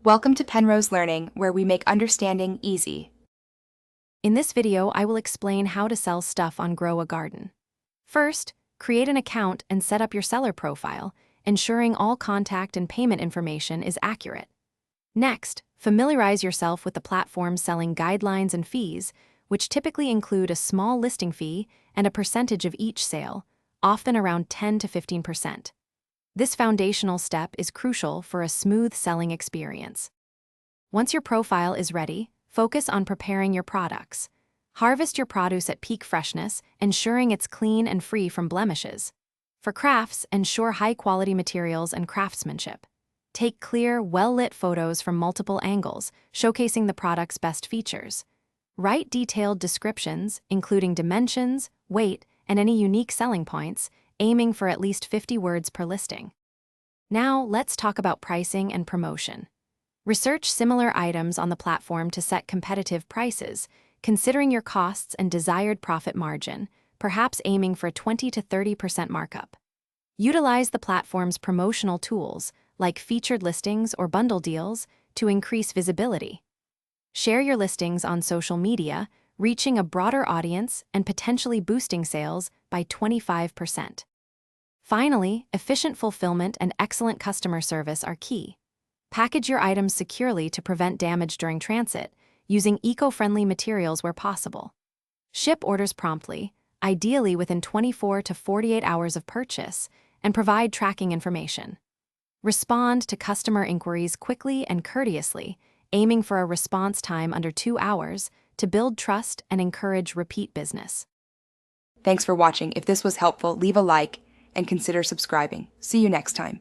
Welcome to Penrose Learning, where we make understanding easy. In this video, I will explain how to sell stuff on Grow a Garden. First, create an account and set up your seller profile, ensuring all contact and payment information is accurate. Next, familiarize yourself with the platform's selling guidelines and fees, which typically include a small listing fee and a percentage of each sale, often around 10 to 15%. This foundational step is crucial for a smooth selling experience. Once your profile is ready, focus on preparing your products. Harvest your produce at peak freshness, ensuring it's clean and free from blemishes. For crafts, ensure high-quality materials and craftsmanship. Take clear, well-lit photos from multiple angles, showcasing the product's best features. Write detailed descriptions, including dimensions, weight, and any unique selling points, aiming for at least 50 words per listing. Now, let's talk about pricing and promotion. Research similar items on the platform to set competitive prices, considering your costs and desired profit margin, perhaps aiming for a 20 to 30% markup. Utilize the platform's promotional tools, like featured listings or bundle deals, to increase visibility. Share your listings on social media, reaching a broader audience and potentially boosting sales by 25%. Finally, efficient fulfillment and excellent customer service are key. Package your items securely to prevent damage during transit, using eco-friendly materials where possible. Ship orders promptly, ideally within 24 to 48 hours of purchase, and provide tracking information. Respond to customer inquiries quickly and courteously, aiming for a response time under 2 hours to build trust and encourage repeat business. Thanks for watching. If this was helpful, leave a like and consider subscribing. See you next time.